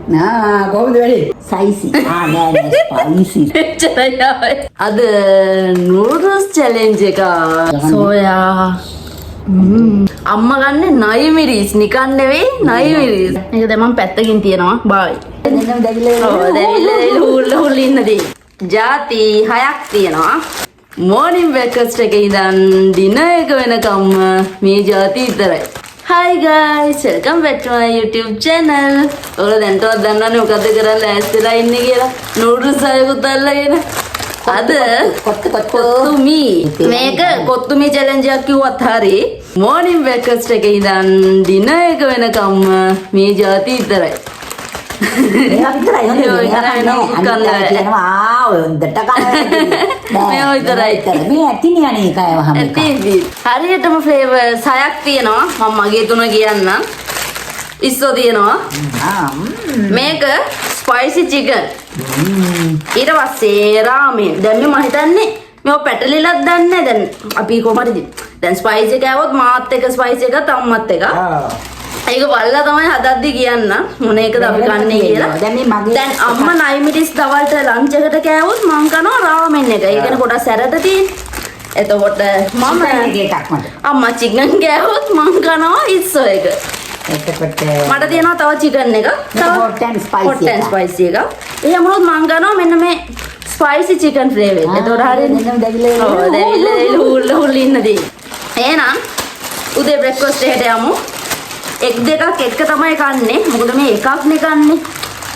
කොහොමද වැඩි? සයිසි. නෑ ස්පයිසි. අද නූඩල්ස් චැලෙන්ජ් එක සෝයා අම්මා ගන්න නයි මිරිස් නිකන් නෙවෙයි නයි මිරිස්. මේක දැන් මම පැත්තකින් තියනවා. බායි. එන්නම් දැගිලා හුල් ඉන්නදී. ಜಾති 6ක් තියෙනවා. මෝර්නින් බ්‍රේක්ෆාස්ට් එකේ ඉඳන් ඩිනර් එක වෙනකම් මේ ಜಾති විතරයි. Hi guys, welcome back to my YouTube channel. ඔයාලා දැන්ටවත් දන්නවනේ මොකද කරන්න ඇස්තලා ඉන්නේ කියලා. නූඩල්ස් ආයෙත් අල්ලගෙන. අද කොත්තුමි මේක කොත්තුමි චැලෙන්ජ් එකක් කිව්වත් හරි. මෝර්නින් බ්‍රේක්ෆාස්ට් එකේ ඉඳන් ඩිනර් එක වෙනකම් මේ ಜಾති විතරයි. මේවා විතරයි මේ ඇතිනේ අනේ කයවහම හරියටම ෆ්ලේවර්ස් 6ක් තියෙනවා. මම මගේ තුන කියන්නම්. ඉස්සෝ තියෙනවා. මේක ස්පයිසි චිකන්. ඊට පස්සේ රාමෙන්. දැන් මම හිතන්නේ මේව පැටලිලක් දන්නේ. දැන් අපි කොහමද දැන් ස්පයිසි එක આવොත් මාත් එක ස්පයිසි එක තම්මත් එක. ඒක බලලා තමයි හදද්දි කියන්න මොන එකද අපි කන්නේ කියලා. දැන් අම්මා නයිමිටිස් දවල්ට ලන්ච් එකට කෑවොත් මං කනවා රාමෙන් එක. ඒ කියන්නේ පොඩක් සැරද තියෙන්නේ. එතකොට මම අම්මා චිකන් කෑවොත් මං කනවා ඉස්සෝ එක. එතකොට මට තියෙනවා තව චිකන් එක. තව හොට් ඇන්ඩ් ස්පයිසි එක. එහෙම වුණොත් මං කනවා මෙන්න මේ ස්පයිසි චිකන් ෆ්ලේවර් එක. එතකොට හරියන්නේ දැවිලා හුල් ඉන්නදී. එහෙනම් උදේ බ්‍රේක්ෆාස්ට් එකට යමු. එක් දෙකක් එක තමයි කන්නේ. මොකද මේ එකක් නේ කන්නේ.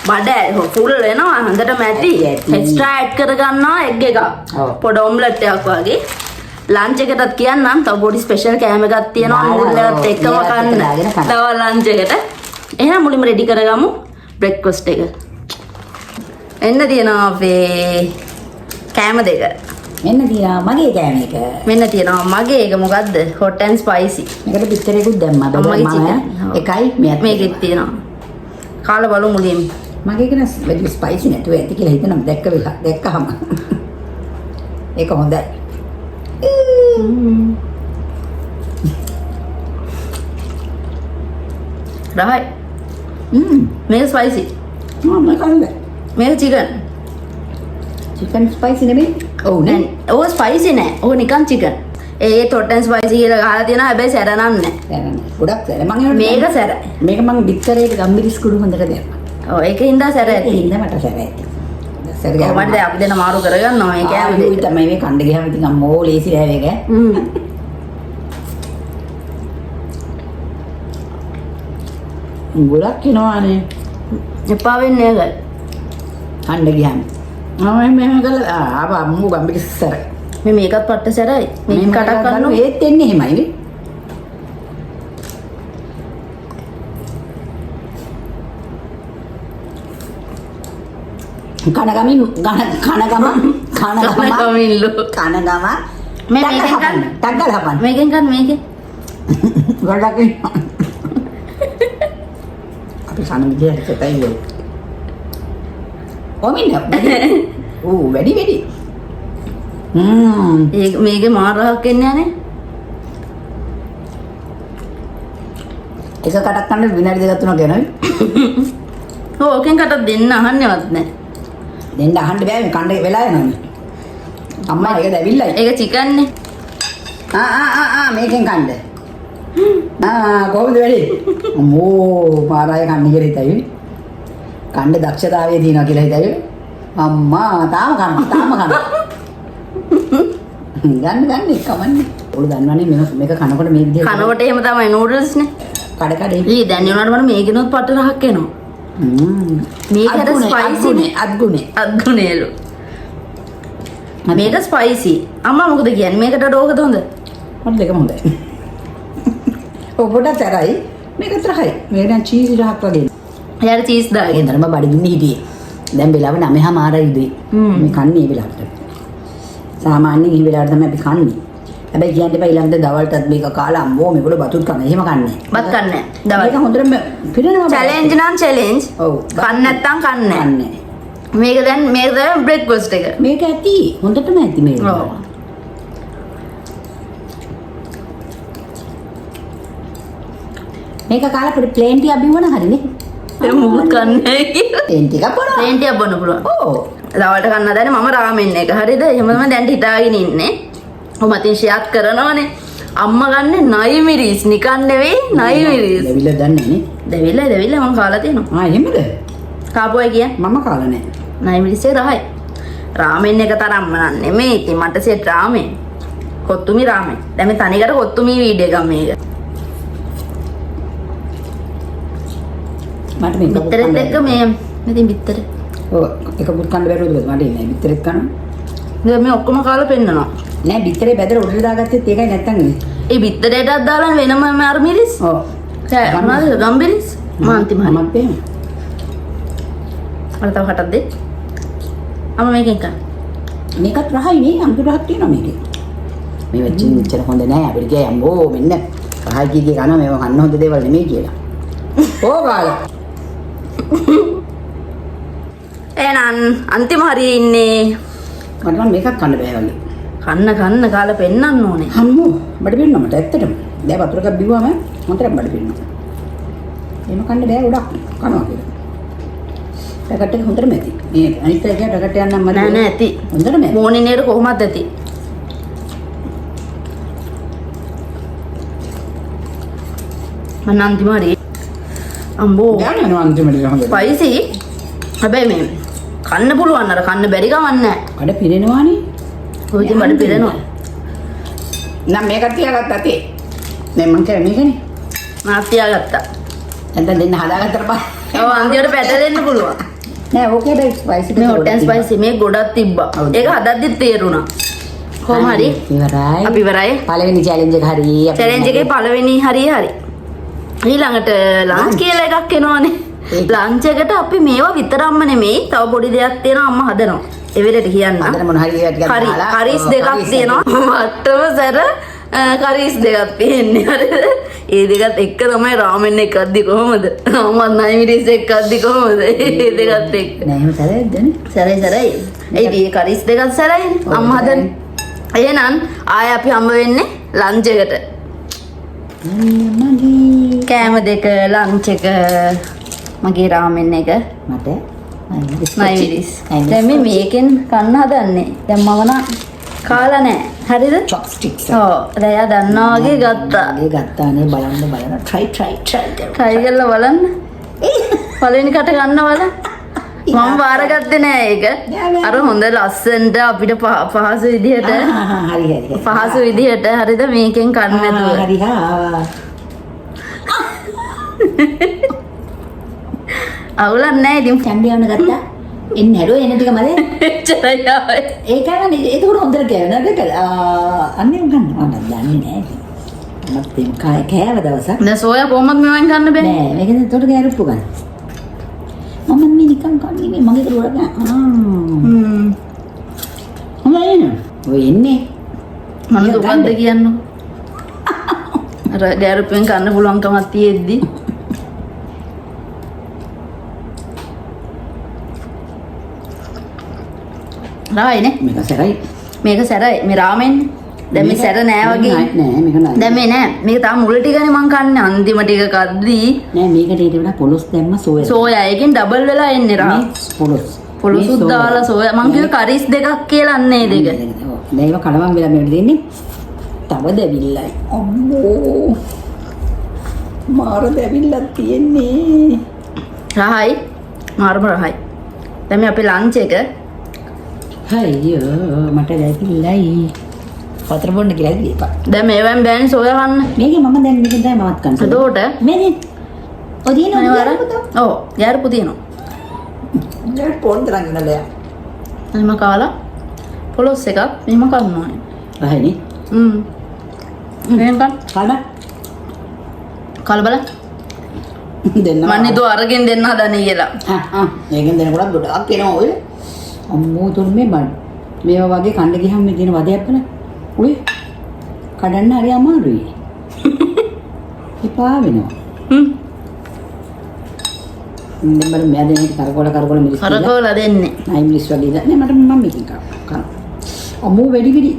බඩ ෆුල් වෙනවා හොඳට මැටි. එක්ස්ට්‍රා ඇඩ් කර ගන්නවා එග් එක. පොඩ ඔම්ලට් එකක් වගේ. ලන්ච් එකටත් කියන්නම් තව පොඩි ස්පෙෂල් කෑම එකක් තියෙනවා නූඩල් එකත් එක්කම කන්න. දවල් ලන්ච් එකට. එහෙනම් මුලින්ම රෙඩි කරගමු බ්‍රේක්ෆාස්ට් එක. එන්න තියෙනවා අපේ කෑම දෙක. මෙන්න තියෙනවා මගේ කෑම එක. මෙන්න තියෙනවා මගේ එක මොකද්ද? hot and spicy. මේකට පිටරේකුත් දැම්මා. මගේ chicken. එකයි මේකෙත් තියෙනවා. කාලා බලමු මුලින්ම. මගේ කෙන වැඩි ස්පයිසි නැතුව ඇති කියලා හිතනවා දැක්කහම. ඒක හොඳයි. රහයි. මේක ස්පයිසි. මම කන්නේ. මේක chicken. chicken spicy නෙමෙයි. ඔව් නේ. ඔව් ස්පයිසි නෑ. ඔව් නිකන් chicken. A hot and spicy කියලා ගහලා තියෙනවා. හැබැයි සැර නම් නෑ. සැර නෑ. ගොඩක් සැර. මම මේක සැරයි. මේක මම බිත්තරේට ගම්බිරිස් කුඩු හොඳට දැම්මා. ඔව් ඒකේ ඉඳලා සැර ඇති. ඒකේ ඉඳලා මට සැර ඇති. සැර ගියා. මට දැන් අපි දෙන මාරු කරගන්නවා මේ කෑම දෙක. තමයි මේ කණ්ඩ ගියාම ඉතින් අම්මෝ ලේසි නෑ මේක. ගොඩක් කිනවානේ. එපා වෙන්නේ නැහැ. කණ්ඩ ගියාම. මෙහෙම කළා ආපා අම්මෝ ගම්බිරිස් සැර. මේකත් පට්ට සැරයි. මේක කටක් කරනවා. ඒත් එන්නේ එහෙමයි නේ. කනගමින් මේකෙන් ගන්න. ටග්ගල හපන්න. මේකෙන් ගන්න මේකෙන්. ගොඩක් අපි කන විදියට හිතයි. කොමින්න. වැඩි. මේකේ මාර රහක් එන්නේ නැනේ. එක කටක් කන්න විනාඩි දෙකක් තුනක් යනවා. ඕකෙන් කටක් දෙන්න අහන්නේවත් නැහැ. දෙන්න අහන්න බෑ මේ කණ්ඩ වෙලා යනවානේ. අම්මා ඒක දැවිල්ලයි. ඒක චිකන් නේ. මේකෙන් කණ්ඩ. කොහොමද වැඩි? අම්මෝ පාරාය කන්නේ කියලා හිතයි. කණ්ඩ දක්ෂතාවය දිනවා කියලා හිතයි. අම්මා තාම කනවා. ගන්න කමන්නේ. ඔලු දන්නවනේ මේක කනකොට මේ විදිහට කනකොට එහෙම තමයි නූඩල්ස් නේ. කඩ. ඊ දැන් උනාට මම මේකිනුත් පට රහක් එනවා. මේකට ස්පයිසි නේ. අත්ගුණේලු. මේක ස්පයිසි. අම්මා මොකද කියන්නේ? මේකට ඩෝකද හොඳ? මට දෙකම හොඳයි. ඔය පොඩක් තරයි. මේක තරයි. මේක නම් චීස් රහක් වගේ. එයාට චීස් දාගෙන. ඒතරම බඩ දුන්නේ හිටියේ. දැන් වෙලාව 9:00 ඉදී. මේ කන්නේ වෙලාවට. සාමාන්‍යයෙන් මේ වෙලාවට තමයි අපි කන්නේ. හැබැයි කියන්න එපා ඊළඟට දවල්ටත් මේක කාලා අම්මෝ මේගොල්ලෝ බතුත් කන. එහෙම කන්නේ. බත් කන්නේ. දවල්. මේක හොඳටම පිරෙනවා. චැලෙන්ජ් නම් චැලෙන්ජ්. ඔව්. කන්න නැත්තම් කන්නේ. මේක දැන් බ්‍රේක්ෆාස්ට් එක. මේක ඇති. හොඳටම ඇති මේක. ඔව්. මේක කාලා පොඩි ප්ලේන් ටිකක් බිව්වනම් හරිනේ. දැන් මුකුත් කන්නේ කියලා. තෙන් ටිකක් බොනවා. තේන් ටිකක් බොන්න පුළුවන්. ඔව්. දවල්ට කන්න හදන්නේ මම රාමෙන් එක. හරිද? එහෙම තමයි දැන් හිතාගෙන ඉන්නේ. ඔහොම තින් ෂෙයාර් කරනවනේ. අම්මා ගන්නේ නයි මිරිස් නිකන් නෙවෙයි නයි මිරිස්. දෙවිල දන්නේ නේ. දෙවිල්ල මම කාලා තියෙනවා. එහෙමද? කාපුවයි කියන්නේ. මම කාලා නැහැ. නයි මිරිස්සේ රහයි. රාමෙන් එක තරම්ම නෙමෙයි. ඉතින් මට සෙට් රාමෙන්. කොත්තුමි රාමෙන්. දැන් මේ තනිකර කොත්තුමි වීඩියෝ එකක් මේක. මට මේක බිත්තරෙත් එක්ක මේ මෙතින් බිත්තර. ඔව් එක පුත් කන්න බැරුවද මට ඉන්නේ බිත්තරෙත් කනවා. දැන් මේ ඔක්කොම කාලා පෙන්නනවා. නෑ බිත්තරේ බැදලා උඩට දාගත්තෙත් ඒකයි නැත්තම් නේ. ඒ බිත්තරේටත් දාලා වෙනම අර මිරිස්. ඔව්. මොනවද ගම්බිරිස්? මාන්ති මහරි. මමත් එහෙම. අර තව කටක් දෙන්න. අම මේකෙන් කන්න. මේකත් රහයි නේ අමුතු රහක් තියෙනවා මේකේ. මේ වෙච්චින් මෙච්චර හොඳ නෑ අපිට කිය යම්බෝ මෙන්න රහයි කීකේ කනවා මේව කන්න හොඳ දේවල් නෙමෙයි කියලා. ඕ ගාලා. එහෙනම් අන්තිම හරියේ ඉන්නේ. මට නම් මේකක් කන්න බෑ වගේ. කන්න කාලා පෙන්නන්න ඕනේ. හම්මෝ බඩ පිරෙනවා මට ඇත්තටම. දැන් වතුර එකක් බිව්වම හොඳට බඩ පිරෙනවා. එහෙම කන්න බෑ ගොඩක් කනවා කියලා. පැකට් එක හොඳටම ඇති. මේ අනිත් එක පැකට් යන්නම් මම නෑ ඇති. හොඳටම ඇති. මොණේ නේද කොහොමද ඇති? මම අන්තිම හරියේ. අම්බෝ. දැන් යනවා අන්තිමට හොඳට. ස්පයිසි. හැබැයි මේ කන්න පුළුවන් අර කන්න බැරි ගමන් නෑ. බඩ පිරෙනවානේ. ඔය ඉතින් බඩ පිරෙනවා. නම් මේකත් තියාගත්තා තේ. දැන් මං කියන්නේ මේකනේ. මාත් තියාගත්තා. නැත්නම් දෙන්න හදාගත්තට පස්සේ. ඔව් අන්තිමට පැටලෙන්න පුළුවන්. නෑ ඕකේ බයි ස්පයිසි මේ හොට් ඇන්ඩ් ස්පයිසි මේ ගොඩක් තිබ්බා. ඒක හදද්දිත් තේරුණා. කොහොම හරි ඉවරයි. අපි ඉවරයි. පළවෙනි චැලෙන්ජ් එක හරි. චැලෙන්ජ් එකේ පළවෙනි හරිය හරි. ඊළඟට ලන්ච් කියලා එකක් එනවනේ. ලන්ච් එකට අපි මේවා විතරක්ම නෙමෙයි තව පොඩි දෙයක් තියෙනවා අම්මා හදනවා. ඒ වෙලට කියන්න. අදට මොන හරි ටිකක් හරි දාලා කරිස් දෙකක් තියෙනවා. මට්ටම සැර කරිස් දෙකක් තියෙන්නේ. හරිද? ඒ දෙකත් එක්ක තමයි රාමෙන් එකක් දි කොහමද? අම්මත් නයි මිරිස් එකක් දි කොහමද? ඒ දෙකත් එක්ක. නෑ එහෙම සැරෙද්ද නේ? සැරයි. ඒ මේ කරිස් දෙකක් සැරයි අම්මා හදන්නේ. එහෙනම් ආය අපි හම්බ වෙන්නේ ලන්ච් එකට. කෑම දෙක ලන්ච් එක මගේ රාමෙන් එක මට නයිවිලිස්. දැන් මේ මේකෙන් කන්න හදන්නේ. දැන් මම නම් කාලා නෑ. හරිද? චොප්ස්ටික්ස්. ඔව්. රයා දන්නා වගේ ගත්තා. ඒ ගත්තානේ බලන්න try try කරලා බලන්න. පළවෙනි කට ගන්න බලන්න. මම බාරගත්තේ නෑ ඒක. අර හොඳ ලස්සනට අපිට පහසු විදිහට හරි. පහසු විදිහට හරිද මේකෙන් කන්න නැතුව. හරි හා. අවුලක් නෑ ඉතින් කැම්බියවන ගත්තා. එන්නේ හැරෝ එන ටික මලේ. එච්චරයි ආවේ. ඒකනේ ඒක උඩ හොඳට කෑවනද අන්නේ ගන්න මම දන්නේ නෑ. මත් මේ කෑව දවසක් දැන් සෝයා කොහොමද මෙවෙන් ගන්න බෑ? නෑ මේක දැන් උඩට ගෑරුප්පු ගන්න. මම මේ නිකන් කන්නේ මේ මගේ දරුවා ගන්න. හොඳයි නේ. ඔය එන්නේ මම දුකක්ද කියන්නකො. අර ගෑරුපෙන් කන්න පුළුවන්කමක් තියෙද්දි රායිනේ මේක සැරයි මේ රාමෙන් දැන් මේ සැර නෑ වගේ නෑ මේක නෑ දැන් මේ නෑ මේක තාම මුල ටිකනේ මං කන්නේ අන්තිම ටික කද්දී නෑ මේකට ඊට වඩා පොලොස් දැම්ම සෝයා එකෙන් ඩබල් වෙලා එන්නේ රා පොලොසුත් දාලා සෝයා මං කිව්ව කරිස් දෙකක් කියලා අන්නේ දෙක දැන් ඒව කලවම් වෙලා මේකට දෙන්නේ තව දෙවිල්ලයි අම්මෝ මාර දෙවිල්ලක් තියෙන්නේ රහයි මාරම රහයි දැන් මේ අපේ ලන්ච් එක අයියෝ මට දැකිල්ලයි වතුර බොන්න කියලා දීපා. දැන් මේවෙන් බෑනේ සෝයා කන්න. මේකේ මම දැන් මේක තමයි මමත් කන්න. එතකොට මේ ඔය දිනන ඔව් ගැරපු තියෙනවා. දැන් පොන් තරංග නලයා. එහෙම කාලා පොලොස් එකක් මෙහෙම කරනවා. රහයිනේ. මෙහෙම කන්න. කාලා බලන්න. දෙන්න. මන්නේ දෝ අරගෙන දෙන්න හදන්නේ කියලා. මේකෙන් දෙනකොට ගොඩක් එනවා ඔය. අම්මෝ තුන්නේ බන්. මේවා වගේ කන්න ගියහම මේ දින වදයක් බලන්න. ඔය කඩන්න හරි අමාරුයි. එපා වෙනවා. දැන් බලන්න මෙයා දෙන්නේ කරකවල මිරිස් කරකවල දෙන්නේ. නයි මිරිස් වගේ නේ මට මම මේකෙන් කරා. අම්මෝ වැඩි.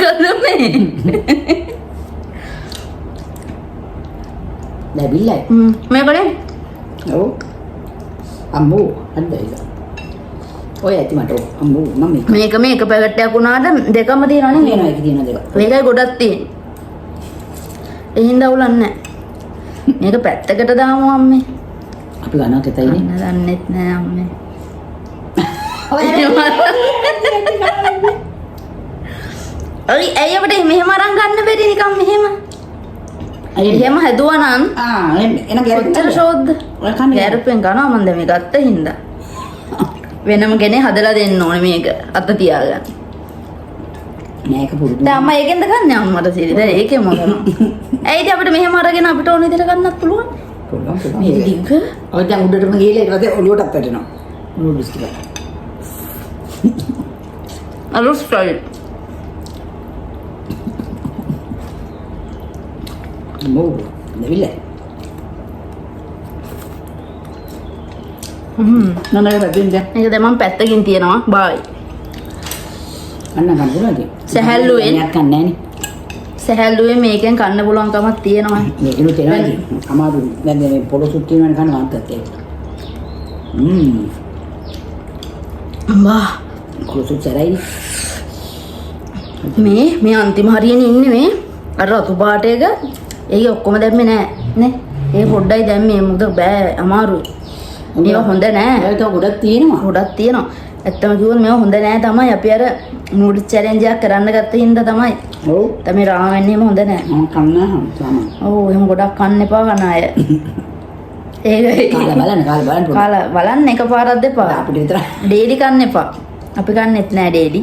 මොකද මේ? ලැබිලා. මේකනේ. ඔව්. අම්මෝ අද ඒක. ඔය ඇති මට අම්මෝ මම මේක පැකට් එකක් උනාට දෙකම තියෙනවනේ. තියෙනවා ඒක තියෙන දෙක. මේකයි ගොඩක් තියෙන්නේ. ඒ හින්දා උලන්නේ නැහැ. මේක පැත්තකට දාමු අම්මේ. අපි ගන්නවා කෙතයිනේ. අන්න දන්නෙත් නෑ අම්මේ. ඇයි අපිට මෙහෙම අරන් ගන්න බැරි නිකන් මෙහෙම? එහෙම හැදුවා නම් එන කොච්චර ෂෝද්ද? ඔය කන්නේ ගැරපෙන් ගන්නවා මම දැන් මේ ගත්ත හින්දා. වෙනම කෙනෙක් හදලා දෙන්න ඕනේ මේක අත තියාගන්න. මේක පුරුදු. දැන් අම්මා ඒකෙන්ද ගන්න අම්මට සිරි. දැන් ඒකේ මොකද? ඇයිද අපිට මෙහෙම අරගෙන අපිට ඕන විදිහට ගන්නත් පුළුවන්. පුළුවන්. මේක දිග්ග. ඔය දැන් උඩටම ගිහලා ඊට පස්සේ ඔලුවටත් වැටෙනවා. නූඩල්ස් ටික. අලුත් ස්ටයිල්. මෝ දෙවිල. නෑ බදින්න. මේක දැන් මම පැත්තකින් තියනවා. බායි. අන්න ගන්න පුළුවන්ද? සැහැල්ලුවෙන්. නෑ කන්නේ නෑනේ. සැහැල්ලුවෙන් මේකෙන් කන්න පුළුවන් කමක් තියෙනවා. මේකලු තේනවා. අමාරු දැන් මේ පොළොසුත් තියෙනවනේ කන්න අන්තත් ඒක. බා පොළොසුත් සරයි. මේ අන්තිම හරියනේ ඉන්නේ මේ අර රතු පාට එක. ඒක ඔක්කොම දැම්මේ නෑ නේ. ඒක පොඩ්ඩයි දැම්මේ මොකද බෑ අමාරුයි. මේක හොඳ නෑ. ඒක ගොඩක් තියෙනවා. ගොඩක් තියෙනවා. ඇත්තම කිව්වොත් මේක හොඳ නෑ තමයි. අපි අර නූඩ්ල්ස් චැලෙන්ජ් එකක් කරන්න ගත්ත හින්දා තමයි. ඔව්. තමයි රාමෙන් එහෙම හොඳ නෑ. මම කන්න සාමාන්‍ය. ඔව් එහෙම ගොඩක් කන්න එපා කන අය. ඒකයි. කාලා බලන්න. කාලා බලන්න එකපාරක් දෙපා. අපිට විතර. ඩේලි කන්න එපා. අපි කන්නෙත් නෑ ඩේලි.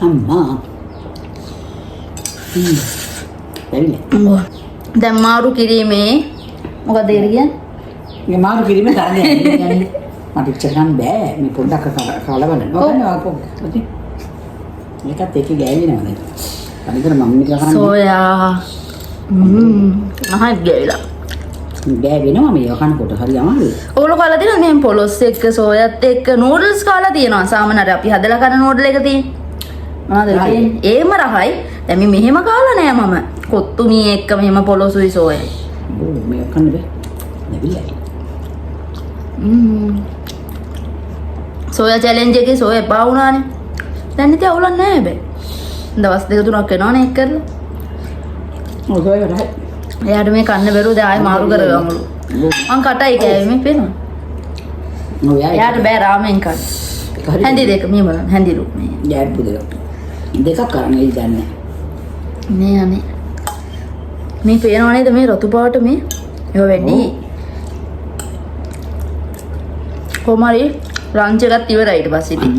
අම්මා. දෙවිල. දැන් මාරු කිරීමේ මොකද ඒක කියන්නේ? මේ මාරු කිරීමේ තරන්නේ යන්නේ. මට ඉච්ච ගන්න බෑ. මේ පොඩ්ඩක් කාලා බලන්න. ඔතන. මේකත් එක ගෑවිනවා නේද? අනිතර මම නිකන් කරන්නේ. සෝයා. අහත් ගෑවිලා. ගෑවෙනවා මේ කනකොට හරි අමාරුයි. ඔයගොල්ලෝ කාලා තියෙනවද මේ පොලොස් එක්ක සෝයත් එක්ක නූඩල්ස් කාලා තියෙනවා. සාමාන්‍යයෙන් අපි හදලා කරන නූඩල් එක තියෙන්නේ. මොනවද තියෙන්නේ? ඒම රහයි. දැන් මේ මෙහෙම කාලා නෑ මම. කොත්තුමී එක්ක මෙහෙම පොලොසුයි සෝයයි. මේ කන්න බෑ. නැවිලයි. සෝයා චැලෙන්ජ් එකේ සෝයා එපා වුණානේ. දැන් ඉතින් අවුලක් නෑ හැබැයි. දවස් දෙක තුනක් වෙනවනේ එක් කරලා. ඔය සෝයා රහයි. එයාට මේ කන්න බැරුව දැන් ආයෙ මාරු කරගමුලු. මං කටයි කෑවේ මේ පේනවා. එයාට බෑ රාමෙන් කන්න. හැඳි දෙක මේ බලන්න හැඳිලු මේ. යෑප්පු දෙකක් කරන්නේ ඉන්නේ. මේ අනේ. මේ පේනව නේද මේ රතු පාට මේ? ඒව වැඩි. කොමාරි ලන්ච් එකත් ඉවරයි ඊට පස්සේ ඉතින්.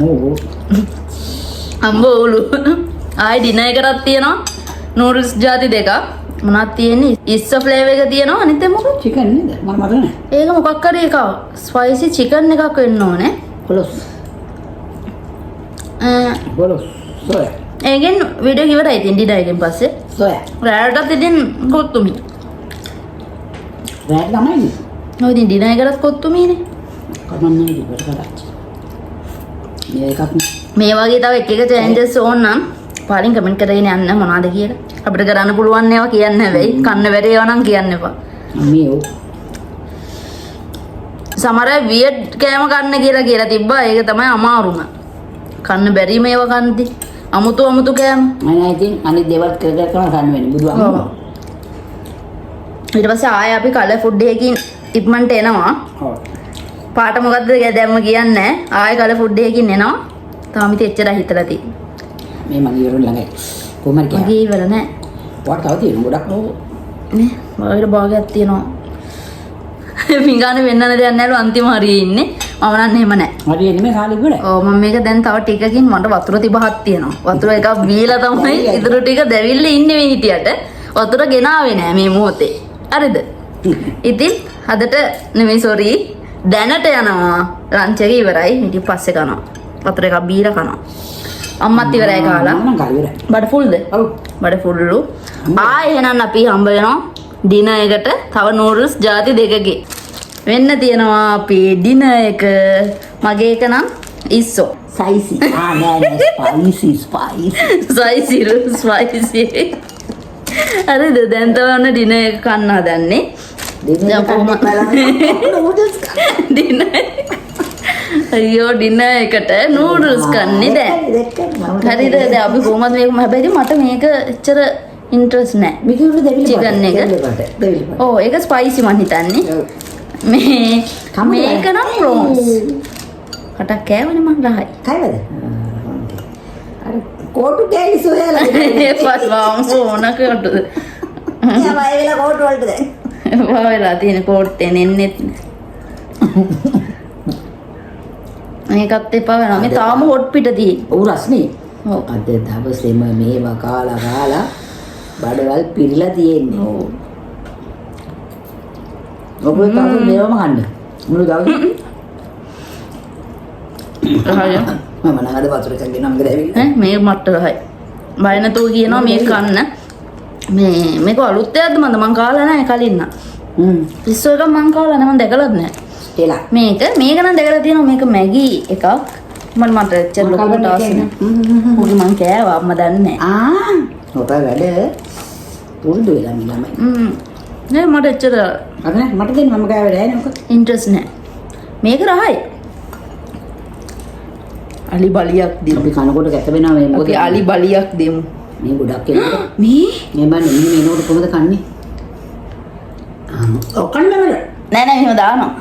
අම්බෝලු. ආයි ඩිනර් එකටත් තියෙනවා. නූඩල්ස් ಜಾති දෙකක්. මොනවද තියෙන්නේ? ඉස්ස ෆ්ලේවර් එක තියෙනවා. අනිත් එක මොකක්ද? චිකන් නේද? මම මතක නැහැ. ඒක මොකක් කරේ එකක්. ස්පයිසි චිකන් එකක් වෙන්න ඕනේ. පොලොස්. පොලොස්. සෝයා. ඒකෙන් වීඩියෝ ඉවරයි ඉතින් ඩිනර් එකෙන් පස්සේ. සෝයා. රෑටත් ඉතින් කොත්තුමි. රෑට තමයි. ඔය ඉතින් ඩිනර් එකටත් කොත්තුමිනේ. කමන්නේ ඉවර කරා. මේ වගේ තව එක එක චැලෙන්ජස් ඕන නම් පාලින් කමෙන්ට් කරගෙන යන්න මොනවද කියලා. අපිට කරන්න පුළුවන් ඒවා කියන්න හැබැයි කන්න බැරි ඒවා නම් කියන්න එපා. මේ ඔව්. සමහර අය වියඩ් කෑම කන්න කියලා තිබ්බා. ඒක තමයි අමාරුම. කන්න බැරි මේවා කන්ති. අමුතු කෑම. මම ඉතින් අනිත් දේවල් කර කන්න වෙන්නේ බුදුහාමුදුරුවෝ. ඊට පස්සේ ආයෙ අපි කලර් ෆුඩ් එකකින් ඉක්මනට එනවා. ඔව්. පාට මොකද්ද දැම්ම කියන්නේ නැහැ. ආයෙ කලර් ෆුඩ් එකකින් එනවා. තාම ඉතින් එච්චර හිතලා තියෙන්නේ. මේ මගේ ඉවර ළඟයි. කොහමද කියන්නේ? මගේ ඉවර නැහැ. වට තව තියෙන ගොඩක්. ඔව්. නේ වලට භාගයක් තියෙනවා. පිංගානේ වෙන්නන දෙයක් නැලු අන්තිම හරියේ ඉන්නේ. මම නම් එහෙම නැහැ. හරිය නෙමෙයි කාලේ ඉවරයි. ඔව් මම මේක දැන් තව ටිකකින් මට වතුර 35ක් තියෙනවා. වතුර එකක් බීලා තමයි ඉතුරු ටික දැවිල්ල ඉන්නේ මේ හිටියට. වතුර ගෙනාවේ නෑ මේ මොහොතේ. හරිද? ඉතින් අදට නෙමෙයි සෝරි දැනට යනවා ලන්ච් එක ඉවරයි. ඊට පස්සේ කනවා. වතුර එකක් බීලා කනවා. අම්මත් ඉවරයි කාලා. මම කාලේ ඉවරයි. බඩ ෆුල්ද? ඔව්. බඩ ෆුල්ලු. එහෙනම් අපි හම්බ වෙනවා ඩිනර් එකට තව නූඩල්ස් ಜಾති දෙකකින්. වෙන්න තියෙනවා අපේ ඩිනර් එක. මගේ එක නම් ඉස්සෝ. සයිසි. නෑ ස්පයිසි. ස්පයිසි. හරිද? දැන් තමයි ඩිනර් එක කන්න හදන්නේ. ඩිනර් අයියෝ ඩිනර් එකට නූඩල්ස් කන්නේ දැන්. හරිද? දැන් අපි කොහොමද මේක හැබැයි මට මේක එච්චර ඉන්ට්‍රස්ට් නෑ. මේක උඩ දෙවිලි චිකන් එක. ඔව් ඒක ස්පයිසි මං හිතන්නේ. මේක නම් ප්‍රෝන්ස්. කටක් කෑවනේ මං රහයි. කයිවද? අර කෝටු කෑලි සොයලා. ඒපස් වම් සෝනකට. යා වයලා කෝටු වලට දැන්. වයලා තියෙන කෝට් එන්නෙත් මේකත් එපා වෙනවා. මේ තාම හොට් පිට තියෙන්නේ. ඔව් රස්නේ. ඔව්. අද දවසේම මේවා කාලා බඩවල් පිරලා තියෙන්නේ. ඔව්. ඔබ තාම මේවම කන්න. මුළු දවසේ. රහය. මම නගද වතුර එකක් ගෙනම ගෑවිලා. මේ මට්ට රහයි. බය නැතුව කියනවා මේක කන්න. මේක අලුත් දෙයක්ද මම කාලා නැහැ කලින් නම්. පිස්සෝ එක මං කාලා නැහැ මං දැකලත් නැහැ. එලා. මේක නම් දැකලා තියෙනවා මේක මැගී එකක්. මට එච්චර ලොකුට ආසයි නෑ. උගේ මං කෑවා අම්මා දන්නේ නැහැ. ඔබ වැඩ පුරුදු වෙලා ළමයි. නෑ මට එච්චර අද මට දෙන්න මම කෑවේ නෑ නේද? ඉන්ට්‍රස්ට් නෑ. මේක රහයි. අලි බලියක් දෙමු. අපි කනකොට කැත වෙනවා මේ මොකද? අපි අලි බලියක් දෙමු. මේ ගොඩක් එනවා. මේ බලන්න මේ නෝට කොහොමද කන්නේ? ඔව් කන්නේ මම. නෑ මෙහෙම දානවා.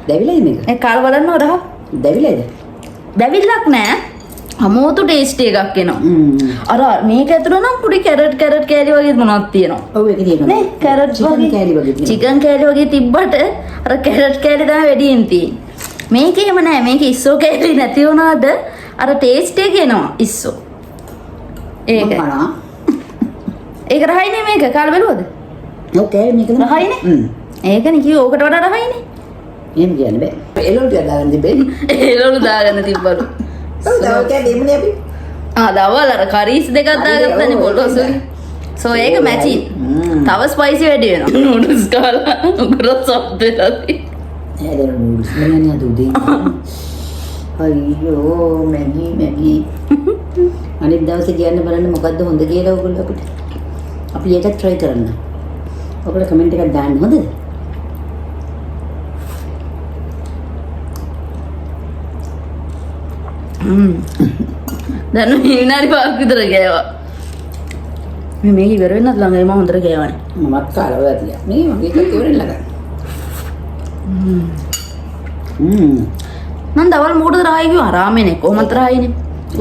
දැවිලාද මේක? ඒ කාල බලන්න රහ. දැවිලාද? දැවිල්ලක් නෑ. අමෝතු ටේස්ටි එකක් එනවා. අර මේක ඇතුළේ නම් පුඩි කැරට් කෑලි වගේ මොනවද තියෙනවා. ඔව් ඒක තියෙනවා. නේ කැරට් චිකන් කෑලි වගේ. චිකන් කෑලි වගේ තිබ්බට අර කැරට් කෑලි තමයි වැඩියෙන් තියෙන්නේ. මේකේම නෑ. මේක ඉස්සෝ කෑලි නැති වුණාද අර ටේස්ට් එක එනවා ඉස්සෝ. ඒක. ඒක රහයිනේ මේක. කාල බලුවද? ඔව් කෑලි මේක තමයි. රහයිනේ. ඒකනේ කිව්ව ඕකට වඩා රහයිනේ. එහෙම කියන්න බෑ. එළවලු ටික දාගන්න තිබෙන්නේ. එළවලු දාගන්න තිබ්බලු. දවල් කෑදෙමුනේ අපි. දවල් අර කරීස් දෙකක් දාගත්තනේ පොළොසුයි. සෝ ඒක මැචින්. තව ස්පයිසි වැඩි වෙනවා. නූඩල්ස් කාලා උගුරත් සබ් වෙලා තියෙනවා. නේද නූඩල්ස් මන්නේ අද උදේ. අයියෝ මැගි. අනිත් දවසේ කියන්න බලන්න මොකද්ද හොඳ කියලා ඔයගොල්ලෝ අපිට. අපි ඒක try කරන්න. ඔයගොල්ලෝ කමෙන්ට් එකක් දාන්න හොඳද? දැන් විනාඩි 5ක් විතර ගෑවා. මේක ඉවර වෙන්නත් ළඟයි මම හොඳට ගෑවනේ. මමත් කාලා ඔයා තියා. මේ මගේ එකක් ඉවරෙන් ළඟයි. මං දවල් මොකටද රායි කිව්වා? රාමෙනේ කොහොමද රායිනේ?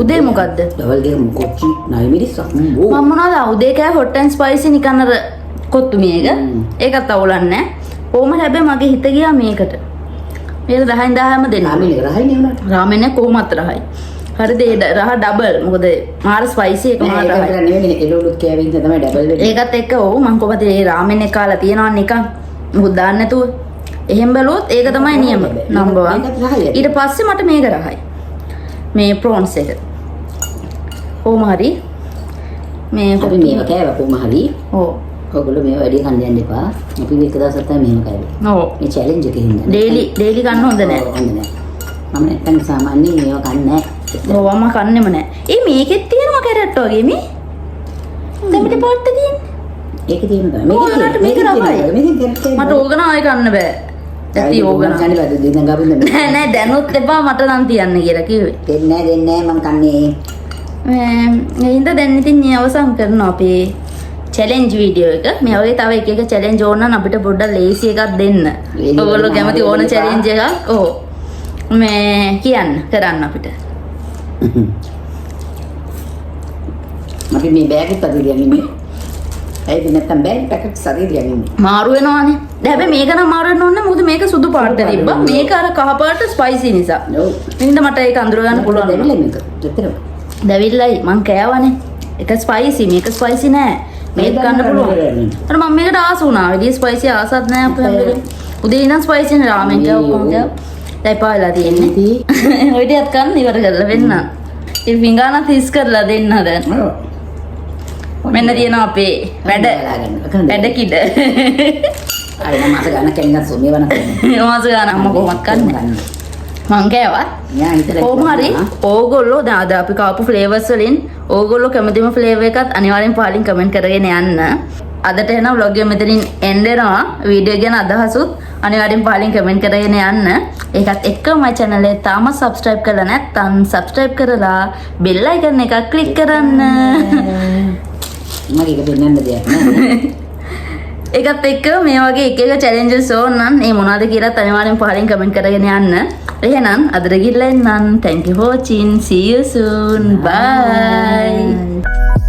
උදේ මොකද්ද? දවල් දෙක මොකොච්චි නයි මිරිස්. මම මොනවද උදේ කෑ හොට් ඇන්ඩ් ස්පයිසි නිකන් අර කොත්තු මේක. ඒකත් අවුලන්නේ නැහැ. කොහොමද හැබැයි මගේ හිත ගියා මේකට. මේක 10න් 10ම දෙන්න. රාමෙනේ රහයිනේ උනාට. රාමෙනේ කොහොමත් රහයි. හරිද ඒ රහ ඩබල්. මොකද මාර ස්පයිසි එක මාර රහයි. ඒක නෙවෙයි එළවලුත් කෑවින්ද තමයි ඩබල් වෙන්නේ. ඒකත් එක්ක ඔව් මං කොහොමද ඒ රාමෙන් එක කාලා තියනවා නිකන් මොකද දාන්න නැතුව. එහෙම බැලුවොත් ඒක තමයි නියම නම්බර් 1. ඊට පස්සේ මට මේක රහයි. මේ ප්‍රෝන්ස් එක. කොහොම හරි මේ අපි මේව කෑවා කොහොම හරි. ඔව්. ඔයගොල්ලෝ මේව වැඩි කන්න යන්න එපා. අපි එක දවසක් තමයි මේව කෑවේ. ඔව්. මේ චැලෙන්ජ් එකේ හින්දා. ඩේලි කන්න හොඳ නැහැ. හොඳ නැහැ. මම නැත්තම් සාමාන්‍යයෙන් මේව කන්නේ නැහැ. ඔව් මම කන්නෙම නැහැ. මේකෙත් තියෙනවා කැරට් වගේ මේ. දෙමිට පොට්ට තියෙන්නේ. ඒකේ තියෙනවා. මේක රහයි. මට ඕගන ආයෙ කන්න බෑ. ඇති ඕගන. කන්නේ බෑ දෙන්න ගාවින්ද. නෑ දැනුත් එපා මට නම් තියන්න කියලා කිව්වේ. දෙන්නේ මම කන්නේ. හින්දා දැන් ඉතින් අවසන් කරනවා අපේ චැලෙන්ජ් වීඩියෝ එක. මේ වගේ තව එක චැලෙන්ජ් ඕන නම් අපිට පොඩ්ඩක් ලේසි එකක් දෙන්න. ඔයගොල්ලෝ කැමති ඕන චැලෙන්ජ් එකක්. ඔව්. මේ කියන්න කරන්න අපිට. අපි මේ බෑග් එක අදින්න ඉන්නේ. ඒක නැත්තම් බෑග් එකක් සරීරියක් ඉන්නේ. මාරු වෙනවානේ. දැන් හැබැයි මේක නම් මාරු වෙන්න ඕනේ මොකද මේක සුදු පාට තිබ්බා. මේක අර කහ පාට ස්පයිසි නිසා. ඔව්. මින්ද මට ඒක අඳුර ගන්න පුළුවන්. දෙවිලා මේක. දෙතරම. දැවිල්ලයි මං කෑවනේ. එක ස්පයිසි මේක ස්පයිසි නෑ. මේක ගන්න පුළුවන්. අර මම මේකට ආස වුණා. වැඩි ස්පයිසි ආසත් නෑ අපේ හැමදේම. උදේ ඉඳන් ස්පයිසි නේ රාමෙන් කෑව කොහොමද? දැන් පායලා තියෙන්නේ. ඔය ටිකත් කන්න ඉවර කරලා වෙන්න. ඒ විංගානත් හිස් කරලා දෙන්න දැන්. මෙන්න තියෙනවා අපේ වැඩ කිඩ. අර මාස ගන්න කෙනෙක් සුමේ වන කරන්නේ. මාස ගන්න අම්ම කොහොමද කන්නේ? මං කෑවා. යා හිතලා කොහොම හරි ඕගොල්ලෝ දැන් අද අපි කාපු ෆ්ලේවර්ස් වලින් ඕගොල්ලෝ කැමතිම ෆ්ලේවර් එකත් අනිවාර්යෙන් පහලින් කමෙන්ට් කරගෙන යන්න. අදට එන vlog එක මෙතනින් end වෙනවා. වීඩියෝ ගැන අදහසුත් අනිවාර්යෙන් පහලින් කමෙන්ට් කරගෙන යන්න. ඒකත් එක්ක මයි channel එක තාම subscribe කරලා නැත්නම් subscribe කරලා bell icon එක click කරන්න. මගේ එක දෙන්නන්න දෙයක් නෑ. ඒකත් එක්ක මේ වගේ එක එක challenges ඕන නම් මේ මොනවද කියලාත් අනිවාර්යෙන් පහලින් කමෙන්ට් කරගෙන යන්න. එහෙනම් අදට ගිහිල්ලා එන්නම්. Thank you for watching. See you soon. Bye.